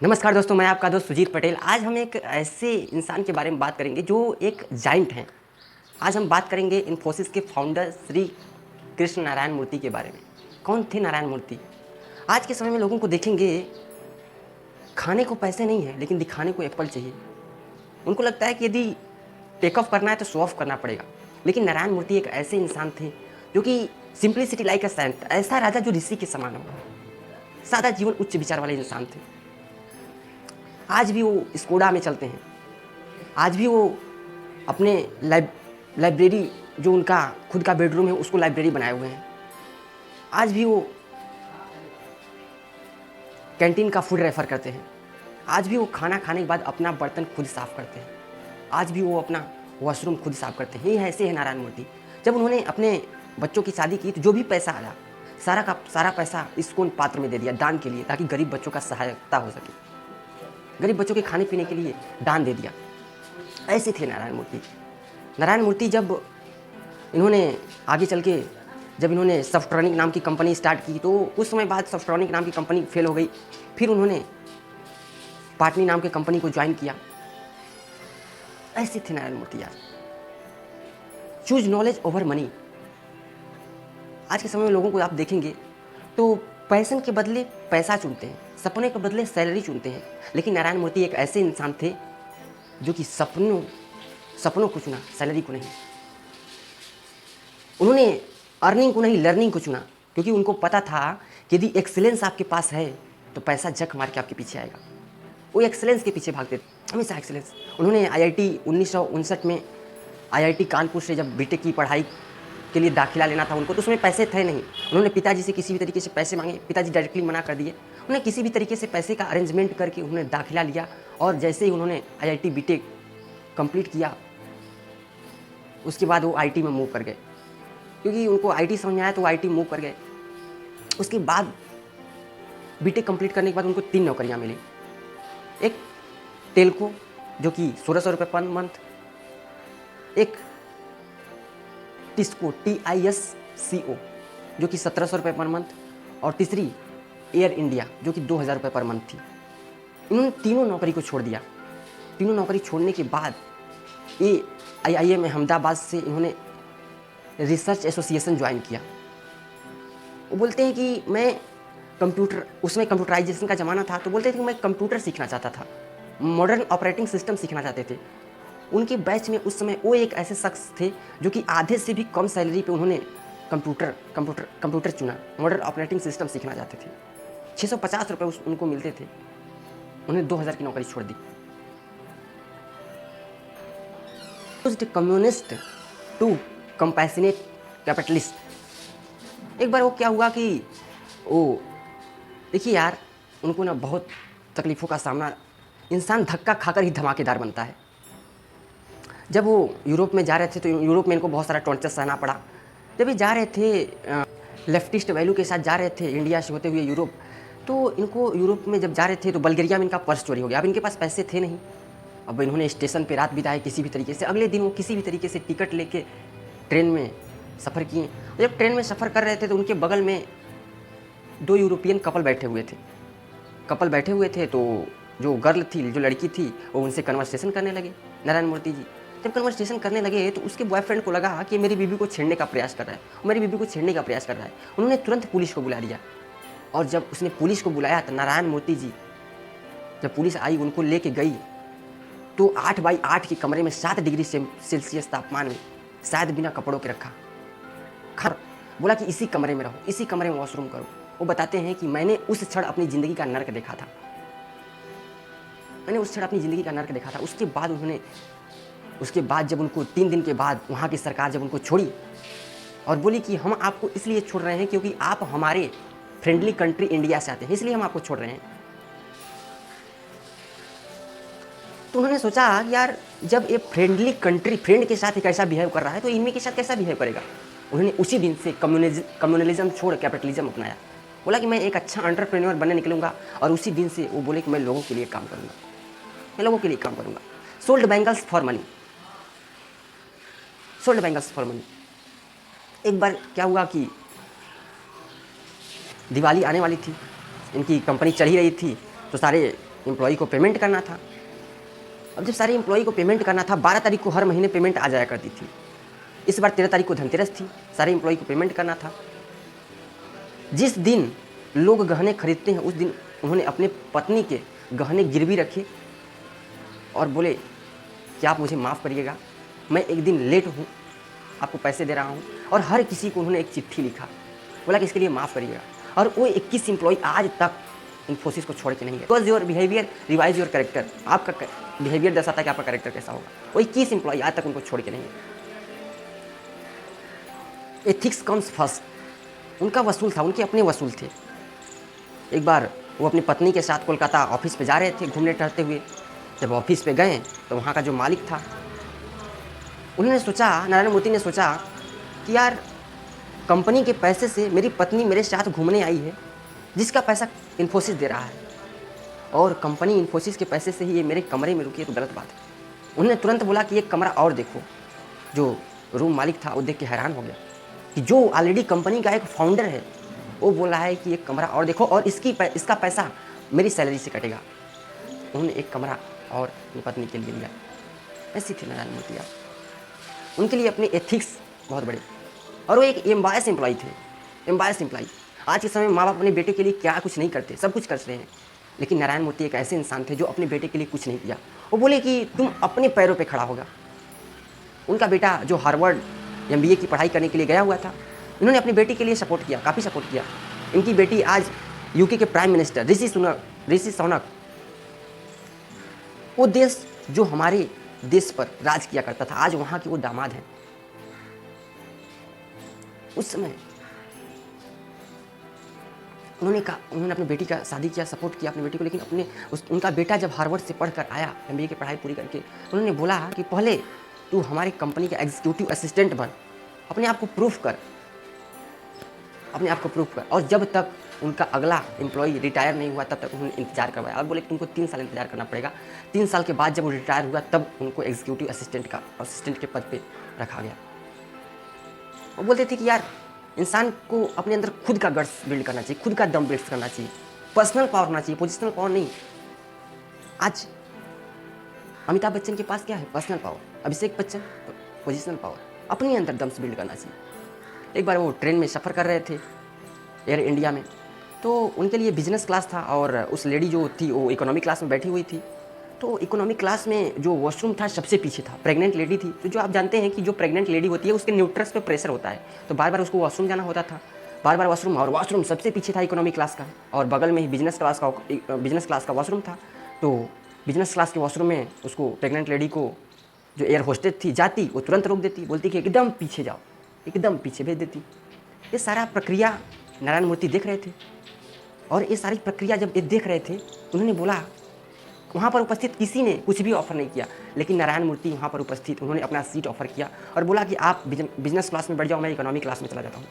नमस्कार दोस्तों, मैं आपका दोस्त सुजीत पटेल। आज हम एक ऐसे इंसान के बारे में बात करेंगे जो एक जाइंट हैं। आज हम बात करेंगे इन्फोसिस के फाउंडर श्री कृष्ण नारायण मूर्ति के बारे में। कौन थे नारायण मूर्ति? आज के समय में लोगों को देखेंगे, खाने को पैसे नहीं है लेकिन दिखाने को एप्पल चाहिए। उनको लगता है कि यदि टेक ऑफ करना है तो शो ऑफ करना पड़ेगा। लेकिन नारायण मूर्ति एक ऐसे इंसान थे जो कि सिंप्लिसिटी लाइक अ सेंट, ऐसा राजा जो ऋषि के समान हो। सादा जीवन, उच्च विचार वाले इंसान थे। आज भी वो स्कोडा में चलते हैं। आज भी वो अपने लाइब्रेरी, जो उनका खुद का बेडरूम है, उसको लाइब्रेरी बनाए हुए हैं। आज भी वो कैंटीन का फूड रेफर करते हैं। आज भी वो खाना खाने के बाद अपना बर्तन खुद साफ करते हैं। आज भी वो अपना वॉशरूम खुद साफ करते हैं। ये ऐसे है नारायण मूर्ति। जब उन्होंने अपने बच्चों की शादी की तो जो भी पैसा आया, सारा का सारा पैसा इस्कॉन पात्र में दे दिया दान के लिए, ताकि गरीब बच्चों का सहायता हो सके। गरीब बच्चों के खाने पीने के लिए दान दे दिया। ऐसे थे नारायण मूर्ति। नारायण मूर्ति जब इन्होंने आगे चल के जब इन्होंने सॉफ्ट्रॉनिक नाम की कंपनी स्टार्ट की तो कुछ समय बाद सॉफ्ट्रॉनिक नाम की कंपनी फेल हो गई। फिर उन्होंने पाटनी नाम की कंपनी को ज्वाइन किया। ऐसे थे नारायण मूर्ति यार। Choose knowledge over money. आज के समय में लोगों को आप देखेंगे तो पैसन के बदले पैसा चुनते हैं, सपने के बदले सैलरी चुनते हैं। लेकिन नारायण मूर्ति एक ऐसे इंसान थे जो कि सपनों को चुना, सैलरी को नहीं। उन्होंने अर्निंग को नहीं, लर्निंग को चुना, क्योंककि उनको पता था कि यदि एक्सीलेंस आपके पास है तो पैसा जक मार के आपके पीछे आएगा। वो एक्सीलेंस के पीछे भागते थे, हमेशा एक्सीलेंस। उन्होंने आईआईटी 1959 में आईआईटी कानपुर से जब बीटेक की पढ़ाई के लिए दाखिला लेना था उनको, तो उसमें पैसे थे नहीं। उन्होंने पिताजी से किसी भी तरीके से पैसे मांगे, पिताजी डायरेक्टली मना कर दिए। उन्होंने किसी भी तरीके से पैसे का अरेंजमेंट करके उन्होंने दाखिला लिया, और जैसे ही उन्होंने आईआईटी बीटेक कंप्लीट किया, उसके बाद वो आईटी में मूव कर गए, क्योंकि उनको आईटी समझ में आया तो वो आईटी मूव कर गए। उसके बाद बीटेक कंप्लीट करने के बाद उनको 3 नौकरियाँ मिली। एक टेल्को जो कि 1600 रुपये पर मंथ, एक टिस्को TISCO जो कि 1700 रुपये पर मंथ, और तीसरी एयर इंडिया जो कि 2000 रुपये पर मंथ थी। इन्होंने तीनों नौकरी को छोड़ दिया। तीनों नौकरी छोड़ने के बाद AIIM अहमदाबाद से इन्होंने रिसर्च एसोसिएशन ज्वाइन किया। वो बोलते हैं कि मैं उसमें कंप्यूटराइजेशन का ज़माना था, तो बोलते थे कि मैं कंप्यूटर सीखना चाहता था, मॉडर्न ऑपरेटिंग सिस्टम सीखना चाहते थे। उनके बैच में उस समय वो एक ऐसे शख्स थे जो कि आधे से भी कम सैलरी पे उन्होंने कंप्यूटर चुना, मॉडर्न ऑपरेटिंग सिस्टम सीखना चाहते थे। 650 रुपये उनको मिलते थे। उन्होंने 2000 की नौकरी छोड़ दी। Communist to compassionate capitalist. एक बार वो क्या हुआ कि वो, देखिए यार, उनको ना बहुत तकलीफ़ों का सामना, इंसान धक्का खाकर ही धमाकेदार बनता है। जब वो यूरोप में जा रहे थे तो यूरोप में इनको बहुत सारा टॉर्चर सहना पड़ा। जब ये जा रहे थे लेफ्टिस्ट वैल्यू के साथ जा रहे थे इंडिया से होते हुए यूरोप, तो इनको यूरोप में जब जा रहे थे तो बल्गेरिया में इनका पर्स चोरी हो गया। अब इनके पास पैसे थे नहीं। अब इन्होंने स्टेशन पे रात बिताई किसी भी तरीके से। अगले दिन वो किसी भी तरीके से टिकट लेके ट्रेन में सफ़र किए। जब ट्रेन में सफ़र कर रहे थे तो उनके बगल में 2 यूरोपियन कपल बैठे हुए थे। तो जो गर्ल थी, जो लड़की थी, वो उनसे कन्वर्सेशन करने लगे नारायण मूर्ति जी। जब कन्वर्सेशन करने लगे तो उसके बॉयफ्रेंड को लगा कि मेरी बीवी को छेड़ने का प्रयास कर रहा है। उन्होंने तुरंत पुलिस को बुला लिया, और जब उसने पुलिस को बुलाया तो नारायण मूर्ति जी, जब पुलिस आई उनको लेके गई तो 8 बाई 8 के कमरे में 7 डिग्री सेल्सियस तापमान में, शायद बिना कपड़ों के रखा, बोला कि इसी कमरे में रहो, इसी कमरे में वॉशरूम करो। वो बताते हैं कि मैंने उस क्षण अपनी ज़िंदगी का नर्क देखा था। उसके बाद जब उनको 3 दिन के बाद वहाँ की सरकार जब उनको छोड़ी और बोली कि हम आपको इसलिए छोड़ रहे हैं क्योंकि आप हमारे फ्रेंडली कंट्री इंडिया से आते हैं, इसलिए हम आपको छोड़ रहे हैं। तो उन्होंने सोचा यार, जब ये फ्रेंडली कंट्री फ्रेंड के साथ एक ऐसा बिहेव कर रहा है तो इनमें के साथ कैसा बिहेव करेगा। उन्होंने उसी दिन से कम्युनलिज्म छोड़ कैपिटलिज्म अपनाया। बोला कि मैं एक अच्छा एंटरप्रेन्योर बनने निकलूंगा, और उसी दिन से वो बोले कि मैं लोगों के लिए काम करूंगा। Sold bangles for money. एक बार क्या हुआ कि दिवाली आने वाली थी, इनकी कंपनी चल ही रही थी, तो सारे एम्प्लॉई को पेमेंट करना था। अब जब सारे एम्प्लॉई को पेमेंट करना था, 12 तारीख को हर महीने पेमेंट आ जाया करती थी। इस बार 13 तारीख को धनतेरस थी, सारे एम्प्लॉई को पेमेंट करना था। जिस दिन लोग गहने खरीदते हैं उस दिन उन्होंने अपने पत्नी के गहने गिरवी रखे और बोले कि आप मुझे माफ़ करिएगा, मैं एक दिन लेट हूँ, आपको पैसे दे रहा हूँ। और हर किसी को उन्होंने एक चिट्ठी लिखा, बोला कि इसके लिए माफ़ करिएगा। और वो 21 एम्प्लॉई आज तक इन्फोसिस को छोड़ के नहीं गए। Because your behaviour revise your character, आपका बिहेवियर दर्शाता है कि आपका कैरेक्टर कैसा होगा। वो 21 एम्प्लॉई आज तक उनको छोड़ के नहीं गए। Ethics comes first. उनका वसूल था, उनके अपने वसूल थे। एक बार वो अपनी पत्नी के साथ कोलकाता ऑफिस पे जा रहे थे घूमने टहलते हुए। जब ऑफिस पे गए तो वहाँ का जो मालिक था, उन्होंने सोचा, नारायण मूर्ति ने सोचा कि यार कंपनी के पैसे से मेरी पत्नी मेरे साथ घूमने आई है, जिसका पैसा इन्फोसिस दे रहा है, और कंपनी इन्फोसिस के पैसे से ही ये मेरे कमरे में रुकी है, तो गलत बात है। उन्होंने तुरंत बोला कि एक कमरा और देखो। जो रूम मालिक था वो देख के हैरान हो गया कि जो ऑलरेडी कंपनी का एक फाउंडर है वो बोल रहा है कि एक कमरा और देखो और इसका पैसा मेरी सैलरी से कटेगा। उन्होंने एक कमरा और अपनी पत्नी के लिए लिया। ऐसी थी नारायण मूर्ति। उनके लिए अपने एथिक्स बहुत बड़े, और वो एक एम्बायस एम्प्लॉई थे। एम्बायस एम्प्लॉई। आज के समय में माँ बाप अपने बेटे के लिए क्या कुछ नहीं करते, सब कुछ कर रहे हैं, लेकिन नारायण मूर्ति एक ऐसे इंसान थे जो अपने बेटे के लिए कुछ नहीं किया। वो बोले कि तुम अपने पैरों पे खड़ा होगा। उनका बेटा जो हार्वर्ड MBA की पढ़ाई करने के लिए गया हुआ था, इन्होंने अपनी बेटी के लिए सपोर्ट किया, काफ़ी सपोर्ट किया। इनकी बेटी आज UK के प्राइम मिनिस्टर ऋषि सुनक, वो देश जो हमारे देश पर राज किया करता था, आज वहाँ के वो दामाद हैं। उस समय उन्होंने अपनी बेटी का शादी किया, सपोर्ट किया अपनी बेटी को, लेकिन उनका बेटा जब हार्वर्ड से पढ़कर आया, MBA की पढ़ाई पूरी करके, उन्होंने बोला कि पहले तू हमारी कंपनी का एग्जीक्यूटिव असिस्टेंट बन, अपने आप को प्रूफ कर। और जब तक उनका अगला एम्प्लॉई रिटायर नहीं हुआ तब तक उन्होंने इंतजार करवाया। अब बोले कि तुमको 3 साल इंतजार करना पड़ेगा। 3 साल के बाद जब वो रिटायर हुआ तब उनको एग्जीक्यूटिव असिस्टेंट के पद पे रखा गया। वो बोलते थे कि यार इंसान को अपने अंदर खुद का गट्स बिल्ड करना चाहिए, खुद का दम बिल्ड करना चाहिए, पर्सनल पावर होना चाहिए, पोजिशनल पावर नहीं। आज अमिताभ बच्चन के पास क्या है? Personal power. Abhishek Bachchan positional power. अपने अंदर दम्स बिल्ड करना चाहिए। एक बार वो ट्रेन में सफ़र कर रहे थे एयर इंडिया में, तो उनके लिए बिजनेस क्लास था और उस लेडी जो थी वो इकोनॉमिक क्लास में बैठी हुई थी। तो इकोनॉमिक क्लास में जो वॉशरूम था सबसे पीछे था, प्रेग्नेंट लेडी थी। तो जो आप जानते हैं कि जो प्रेग्नेंट लेडी होती है उसके न्यूट्रस पे प्रेशर होता है, तो बार बार उसको वॉशरूम जाना होता था, बार वॉशरूम सबसे पीछे था इकोनॉमिक क्लास का, और बगल में ही बिजनेस क्लास का वॉशरूम था। तो बिजनेस क्लास के वॉशरूम में उसको प्रेग्नेंट लेडी को जो एयर होस्टेस थी जाती, वो तुरंत रोक देती, बोलती कि एकदम पीछे जाओ, एकदम पीछे भेज देती। ये सारा प्रक्रिया नारायण मूर्ति देख रहे थे, और ये सारी प्रक्रिया जब ये देख रहे थे उन्होंने बोला, वहाँ पर उपस्थित किसी ने कुछ भी ऑफ़र नहीं किया, लेकिन नारायण मूर्ति वहाँ पर उपस्थित उन्होंने अपना सीट ऑफ़र किया और बोला कि आप बिजनेस क्लास में बैठ जाओ, मैं इकोनॉमिक क्लास में चला जाता हूँ।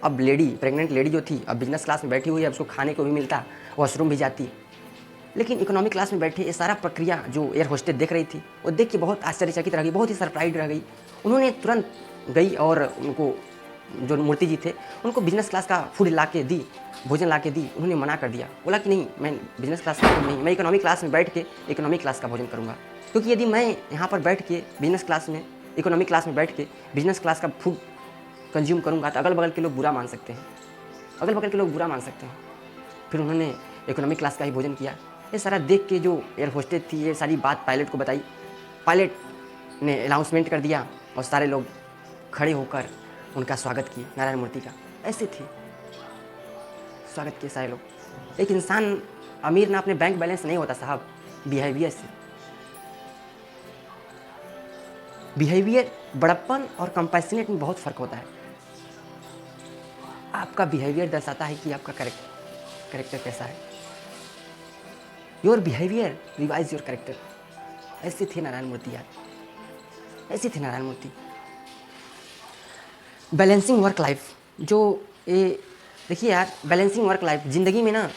अब प्रेग्नेंट लेडी जो थी अब बिजनेस क्लास में बैठी हुई है, अब उसको खाने को भी मिलता, वॉशरूम भी जाती, लेकिन इकोनॉमिक क्लास में बैठे ये सारा प्रक्रिया जो एयर होस्टेस देख रही थी, वो देख के बहुत आश्चर्यचकित रह गई, बहुत ही सरप्राइज रह गई। उन्होंने तुरंत गई और उनको जो मूर्ति जी थे उनको बिजनेस क्लास का फूड ला के दी, भोजन ला के दी। उन्होंने मना कर दिया, बोला कि नहीं, मैं बिजनेस क्लास का नहीं, मैं इकोनॉमिक क्लास में बैठ के इकोनॉमिक क्लास का भोजन करूँगा, क्योंकि यदि मैं यहाँ पर बैठ के इकोनॉमिक क्लास में बैठ के बिजनेस क्लास का फूड कंज्यूम करूँगा तो अगल बगल के लोग बुरा मान सकते हैं। फिर उन्होंने इकोनॉमिक क्लास का ही भोजन किया। ये सारा देख के जो एयर होस्टेस थी ये सारी बात पायलट को बताई, पायलट ने अनाउंसमेंट कर दिया और सारे लोग खड़े होकर उनका स्वागत किए नारायण मूर्ति का। ऐसे थे, स्वागत किए सारे लोग। एक इंसान अमीर ना अपने बैंक बैलेंस नहीं होता साहब, बिहेवियर से। बिहेवियर, बड़प्पन और कंपैशनेट में बहुत फ़र्क होता है। आपका बिहेवियर दर्शाता है कि आपका कैरेक्टर कैसा है। Your behaviour revise your character. ऐसे थे नारायण मूर्ति यार, ऐसे थे नारायण मूर्ति। बैलेंसिंग वर्क लाइफ, जो ये देखिए यार, बैलेंसिंग वर्क लाइफ ज़िंदगी में ना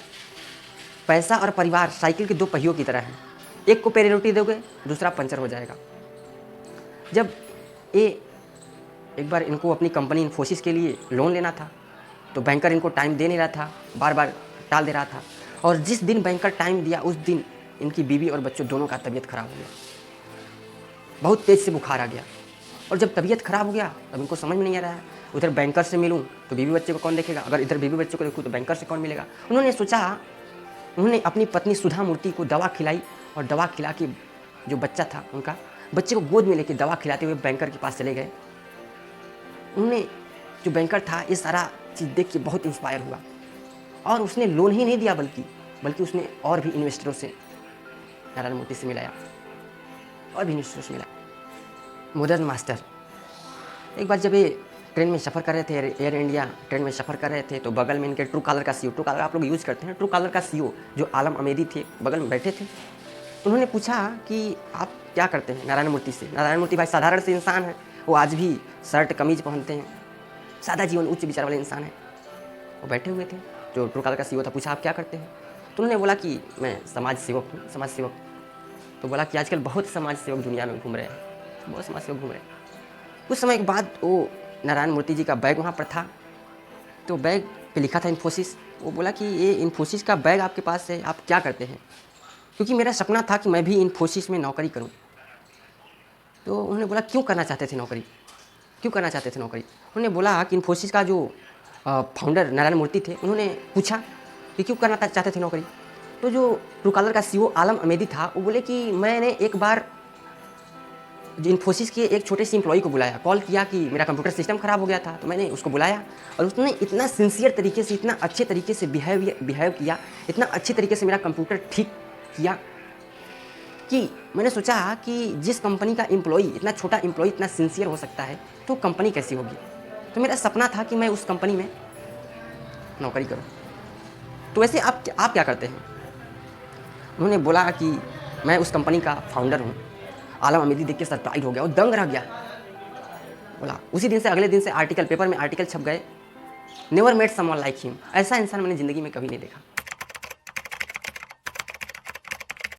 पैसा और परिवार साइकिल के 2 पहियों की तरह है। एक को प्रायोरिटी दोगे दूसरा पंचर हो जाएगा। जब एक बार इनको अपनी कंपनी इन्फोसिस के लिए लोन लेना था तो बैंकर इनको टाइम दे नहीं रहा था, बार बार टाल दे रहा था। और जिस दिन बैंकर टाइम दिया उस दिन इनकी बीवी और बच्चों दोनों का तबीयत खराब हो गया, बहुत तेज़ से बुखार आ गया। और जब तबीयत खराब हो गया तब इनको समझ में नहीं आ रहा है, उधर बैंकर से मिलूं तो बीवी बच्चे को कौन देखेगा, अगर इधर बीवी बच्चे को देखूँ तो बैंकर से कौन मिलेगा। उन्होंने सोचा, उन्होंने अपनी पत्नी सुधा मूर्ति को दवा खिलाई और दवा खिला के जो बच्चा था उनका, बच्चे को गोद में लेके दवा खिलाते हुए बैंकर के पास चले गए। उन्होंने, जो बैंकर था, ये सारा चीज़ देख के बहुत इंस्पायर हुआ और उसने लोन ही नहीं दिया बल्कि उसने और भी इन्वेस्टरों से, नारायण मूर्ति से मिलाया और भी इन्वेस्टरों से मिलाया। मॉडर्न मास्टर, एक बार जब ये ट्रेन में सफ़र कर रहे थे, एयर इंडिया ट्रेन में सफ़र कर रहे थे, तो बगल में इनके ट्रू कॉलर का सीईओ, ट्रू कॉलर आप लोग यूज़ करते हैं, ट्रू कॉलर का सीईओ जो आलम अमेदी थे, बगल में बैठे थे। उन्होंने पूछा कि आप क्या करते हैं नारायण मूर्ति से। नारायण मूर्ति भाई साधारण से इंसान है, वो आज भी शर्ट कमीज पहनते हैं, सादा जीवन, उच्च विचार वाले इंसान हैं। वो बैठे हुए थे, जो ट्रू कॉलर का सीईओ था, पूछा आप क्या करते हैं, तो उन्होंने बोला कि मैं समाज सेवक हूँ, समाज सेवक। तो बोला कि आजकल बहुत समाज सेवक दुनिया में घूम रहे हैं, बहुत समाज सेवक घूम रहे हैं। कुछ समय के बाद वो नारायण मूर्ति जी का बैग वहाँ पर था, तो बैग पे लिखा था इन्फोसिस। वो बोला कि ये इन्फोसिस का बैग आपके पास है, आप क्या करते हैं, क्योंकि मेरा सपना था कि मैं भी इन्फोसिस में नौकरी करूं। तो उन्होंने बोला क्यों करना चाहते थे नौकरी, क्यों करना चाहते थे नौकरी। उन्होंने बोला कि इन्फोसिस का जो फाउंडर नारायण मूर्ति थे, उन्होंने पूछा कि क्यों करना चाहते थे नौकरी। तो जो ट्रू कॉलर का सीईओ आलम अमेदी था, वो बोले कि मैंने एक बार इन्फोसिस के एक छोटे से एम्प्लॉई को बुलाया, कॉल किया कि मेरा कंप्यूटर सिस्टम ख़राब हो गया था, तो मैंने उसको बुलाया और उसने इतना सिंसियर तरीके से, इतना अच्छे तरीके से बिहेव किया, इतना अच्छे तरीके से मेरा कंप्यूटर ठीक किया कि मैंने सोचा कि जिस कंपनी का एम्प्लॉई, इतना छोटा एम्प्लॉई इतना सिंसियर हो सकता है तो कंपनी कैसी होगी। तो मेरा सपना था कि मैं उस कंपनी में नौकरी करूं। तो वैसे आप क्या करते हैं। उन्होंने बोला कि मैं उस कंपनी का फाउंडर हूं। आलम अमेदी देख के सरप्राइज हो गया और दंग रह गया। बोला उसी दिन से, अगले दिन से आर्टिकल, पेपर में आर्टिकल छप गए, never met someone like him, ऐसा इंसान मैंने ज़िंदगी में कभी नहीं देखा।